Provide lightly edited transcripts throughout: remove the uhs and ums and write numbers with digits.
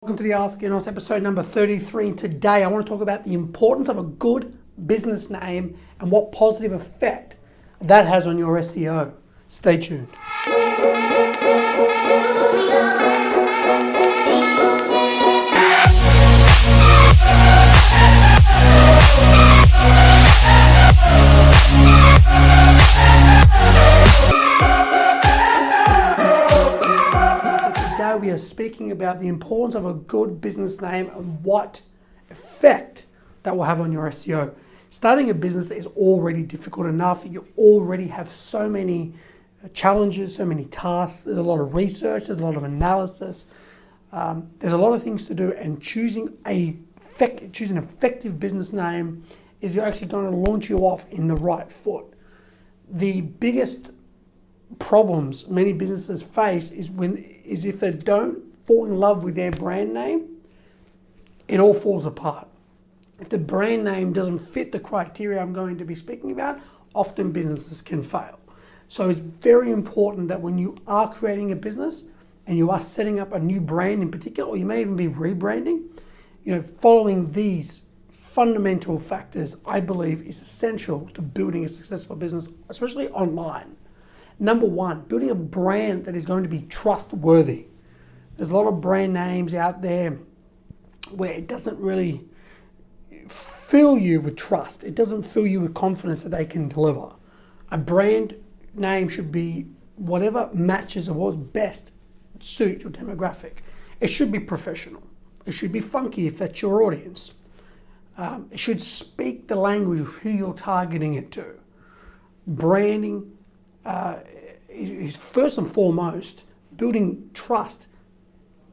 Welcome to the Ask Enos episode number 33. And today I want to talk about the importance of a good business name and what positive effect that has on your SEO. Stay tuned. We are speaking about the importance of a good business name and what effect that will have on your SEO. Starting a business is already difficult enough. You already have so many challenges, so many tasks. There's a lot of research, there's a lot of analysis. There's a lot of things to do, and choosing an effective business name is actually going to launch you off in the right foot. The biggest problems many businesses face is if they don't fall in love with their brand name, it all falls apart. If the brand name doesn't fit the criteria I'm going to be speaking about, often businesses can fail. So it's very important that when you are creating a business and you are setting up a new brand in particular, or you may even be rebranding, following these fundamental factors, I believe, is essential to building a successful business, especially online. Number one, building a brand that is going to be trustworthy. There's a lot of brand names out there where it doesn't really fill you with trust. It doesn't fill you with confidence that they can deliver. A brand name should be whatever matches or what's best suit your demographic. It should be professional. It should be funky if that's your audience. It should speak the language of who you're targeting it to. Branding is first and foremost building trust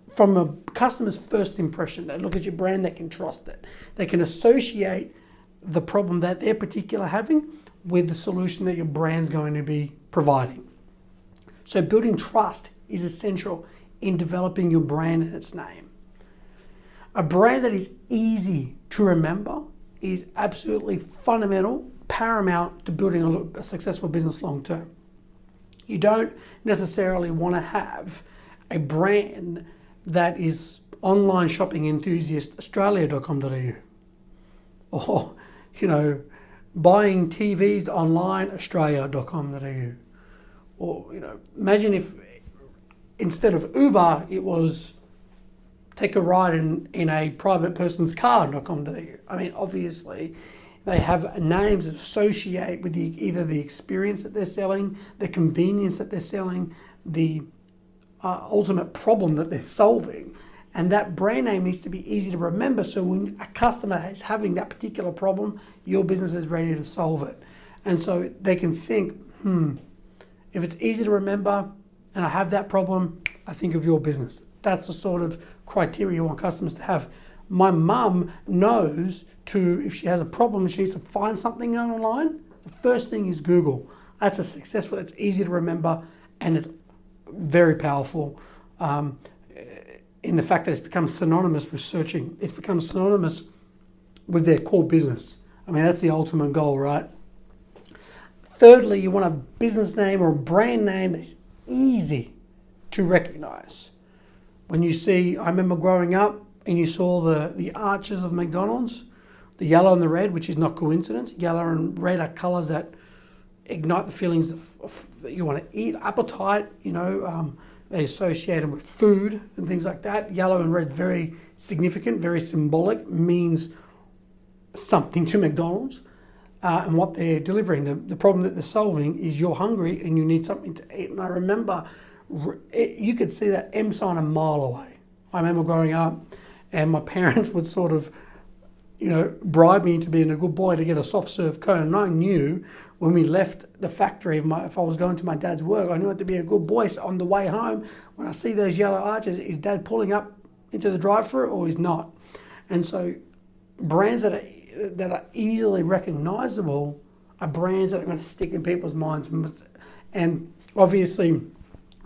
from a customer's first impression. They look at your brand, they can trust it. They can associate the problem that they're particularly having with the solution that your brand's going to be providing. So building trust is essential in developing your brand and its name. A brand that is easy to remember is absolutely fundamental, paramount to building a successful business long term. You don't necessarily want to have a brand that is online shopping enthusiast australia.com.au or, buying TVs online australia.com.au. Or, imagine if instead of Uber, it was take a ride in a private person's car.com.au. I mean, obviously, they have names that associate with either the experience that they're selling, the convenience that they're selling, the ultimate problem that they're solving. And that brand name needs to be easy to remember, so when a customer is having that particular problem, your business is ready to solve it. And so they can think, if it's easy to remember and I have that problem, I think of your business. That's the sort of criteria you want customers to have. My mum knows if she has a problem, she needs to find something online, the first thing is Google. That's it's easy to remember, and it's very powerful in the fact that it's become synonymous with searching. It's become synonymous with their core business. I mean, that's the ultimate goal, right? Thirdly, you want a business name or a brand name that's easy to recognize. When you see, I remember growing up and you saw the arches of McDonald's, the yellow and the red, which is not coincidence. Yellow and red are colours that ignite the feelings that you want to eat, appetite, they associate them with food and things like that. Yellow and red, very significant, very symbolic, means something to McDonald's and what they're delivering. The problem that they're solving is you're hungry and you need something to eat. And I remember you could see that M sign a mile away. I remember growing up and my parents would sort of bribe me into being a good boy to get a soft serve cone. And I knew when we left the factory, if I was going to my dad's work, I knew I had to be a good boy. So on the way home, when I see those yellow arches, is dad pulling up into the drive-thru or is not? And so brands that are easily recognizable are brands that are going to stick in people's minds. And obviously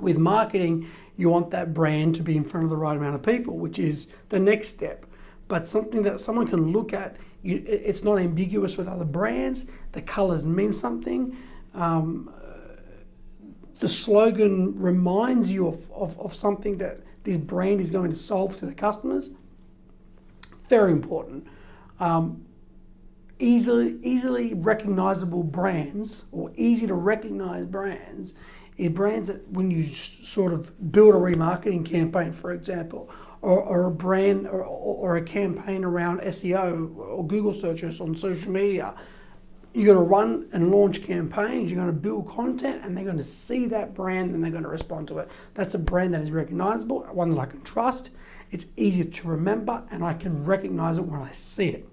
with marketing, you want that brand to be in front of the right amount of people, which is the next step. But something that someone can look at, it's not ambiguous with other brands. The colors mean something. The slogan reminds you of something this brand is going to solve to the customers. Very important. Easily recognizable brands, or easy to recognize brands, is brands that when you sort of build a remarketing campaign, for example, or a brand or a campaign around SEO or Google searches on social media, you're going to run and launch campaigns, you're going to build content, and they're going to see that brand and they're going to respond to it. That's a brand that is recognizable, one that I can trust, it's easier to remember, and I can recognize it when I see it.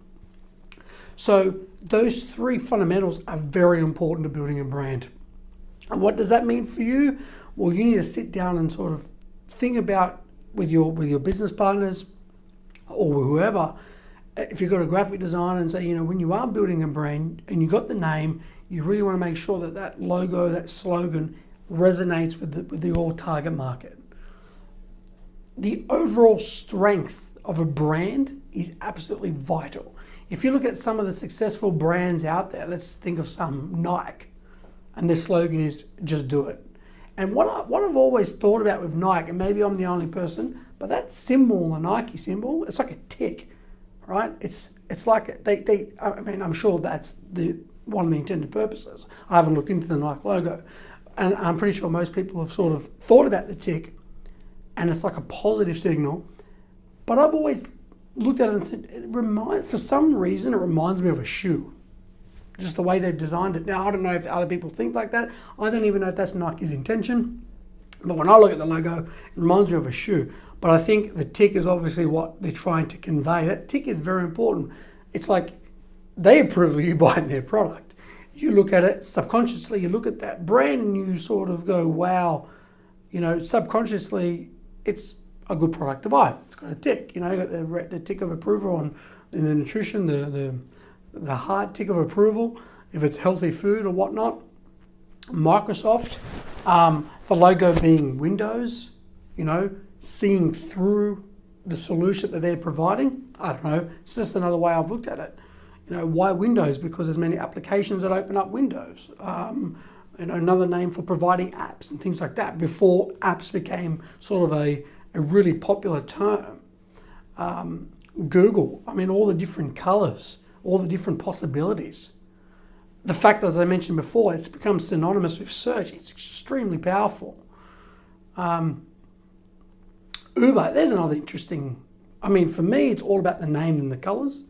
So those three fundamentals are very important to building a brand. And what does that mean for you? Well, you need to sit down and sort of think about with your business partners or whoever, if you've got a graphic designer, and say, when you are building a brand and you got the name, you really want to make sure that that logo, that slogan resonates with your target market. The overall strength of a brand is absolutely vital. If you look at some of the successful brands out there, let's think of some, Nike, and their slogan is "Just do it." And what I've always thought about with Nike, and maybe I'm the only person, but that symbol, the Nike symbol, it's like a tick, right? It's like I'm sure that's one of the intended purposes. I haven't looked into the Nike logo, and I'm pretty sure most people have sort of thought about the tick, and it's like a positive signal. But I've always looked at it and said, for some reason, it reminds me of a shoe. Just the way they've designed it. Now, I don't know if other people think like that. I don't even know if that's Nike's intention. But when I look at the logo, it reminds me of a shoe. But I think the tick is obviously what they're trying to convey. That tick is very important. It's like they approve of you buying their product. You look at it subconsciously, you look at that brand and you sort of go, wow, subconsciously, it's a good product to buy. It's got a tick. You got the tick of approval in the nutrition, the hard tick of approval, if it's healthy food or whatnot. Microsoft, the logo being Windows, seeing through the solution that they're providing. I don't know, it's just another way I've looked at it. Why Windows? Because there's many applications that open up Windows. Another name for providing apps and things like that before apps became sort of a really popular term. Google, all the different colors, all the different possibilities. The fact that, as I mentioned before, it's become synonymous with search. It's extremely powerful. Uber, there's another interesting, for me, it's all about the name and the colors.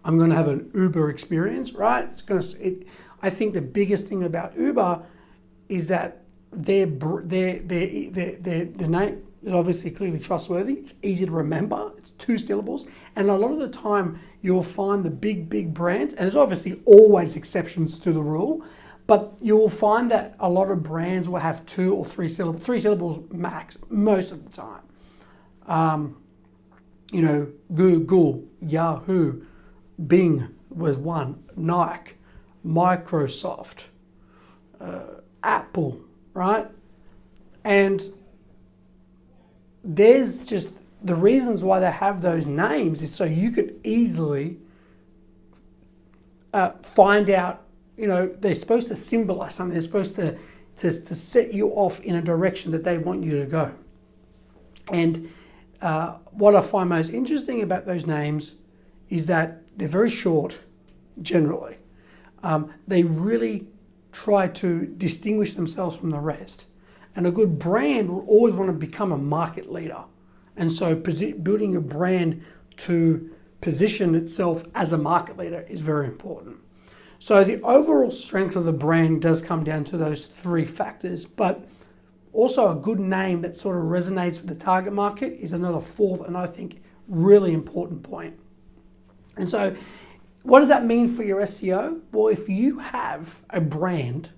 I'm going to have an Uber experience, right? I think the biggest thing about Uber is that their name is obviously clearly trustworthy. It's easy to remember. It's 2 syllables. And a lot of the time, you'll find the big brands, and there's obviously always exceptions to the rule, but you'll find that a lot of brands will have 2 or 3 syllables, 3 syllables max, most of the time. Google, Yahoo, Bing was 1, Nike, Microsoft, Apple, right? And there's just the reasons why they have those names is so you could easily find out, they're supposed to symbolize something. They're supposed to set you off in a direction that they want you to go. And what I find most interesting about those names is that they're very short, generally. They really try to distinguish themselves from the rest. And a good brand will always want to become a market leader. And so building a brand to position itself as a market leader is very important. So the overall strength of the brand does come down to those 3 factors, but also a good name that sort of resonates with the target market is another 4th, and I think really important point. And so what does that mean for your SEO? Well, if you have a brand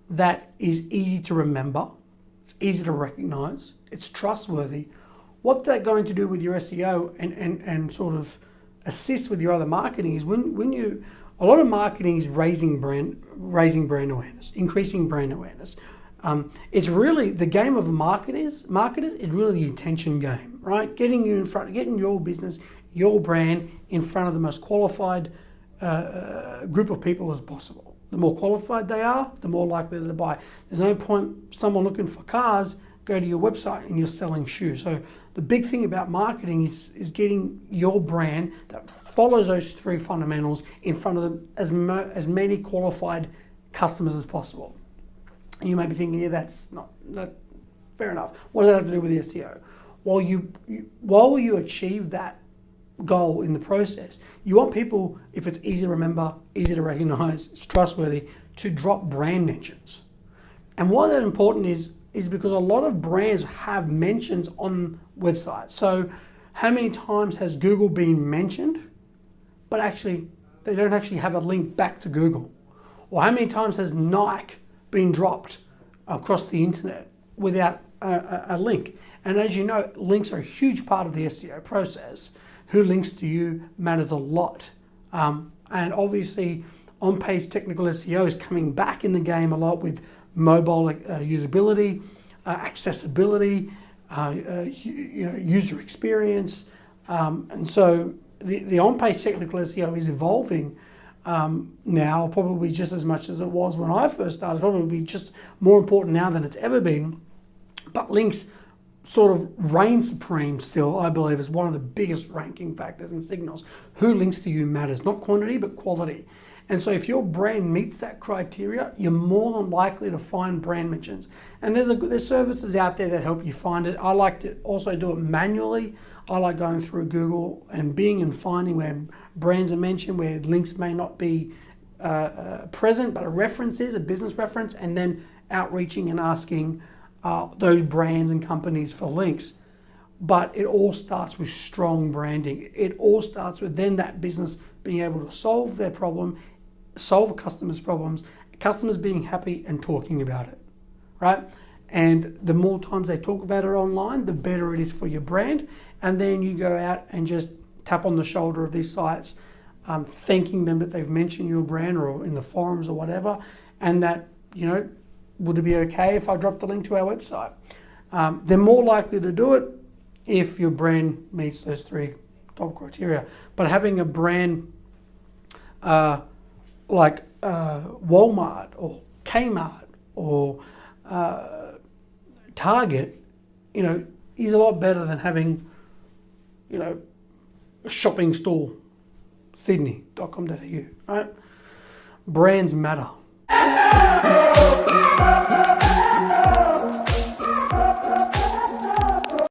that is easy to remember, it's easy to recognize, it's trustworthy, what's that going to do with your SEO and sort of assist with your other marketing is when you, a lot of marketing is raising brand awareness, increasing brand awareness. It's really the game of marketers is really the attention game, right? Getting you in front, getting your business, your brand in front of the most qualified group of people as possible. The more qualified they are, the more likely to buy. There's no point someone looking for cars go to your website and you're selling shoes. So the big thing about marketing is getting your brand that follows those three fundamentals in front of as many qualified customers as possible. And you may be thinking, yeah, that's not fair enough. What does that have to do with the SEO? Well, while you achieve that goal in the process, you want people, if it's easy to remember, easy to recognize, it's trustworthy, to drop brand mentions. And why that's important is because a lot of brands have mentions on websites. So how many times has Google been mentioned, but actually they don't actually have a link back to Google? Or how many times has Nike been dropped across the internet without a link? And as you know, links are a huge part of the SEO process. Who links to you matters a lot. And obviously, on-page technical SEO is coming back in the game a lot with mobile usability, accessibility, user experience. And so the on-page technical SEO is evolving now, probably just as much as it was when I first started, probably just more important now than it's ever been. But links sort of reign supreme still, I believe, is one of the biggest ranking factors and signals. Who links to you matters, not quantity, but quality. And so if your brand meets that criteria, you're more than likely to find brand mentions. And there's services out there that help you find it. I like to also do it manually. I like going through Google and being and finding where brands are mentioned, where links may not be present, but a reference is, a business reference, and then outreaching and asking those brands and companies for links. But it all starts with strong branding. It all starts with then that business being able to solve their problem, solve a customer's problems, customers being happy and talking about it, right? And the more times they talk about it online, the better it is for your brand. And then you go out and just tap on the shoulder of these sites, thanking them that they've mentioned your brand or in the forums or whatever, and that, would it be okay if I dropped the link to our website? They're more likely to do it if your brand meets those three top criteria. But having a brand like Walmart or Kmart or Target, is a lot better than having, a shopping store, sydney.com.au, right? Brands matter.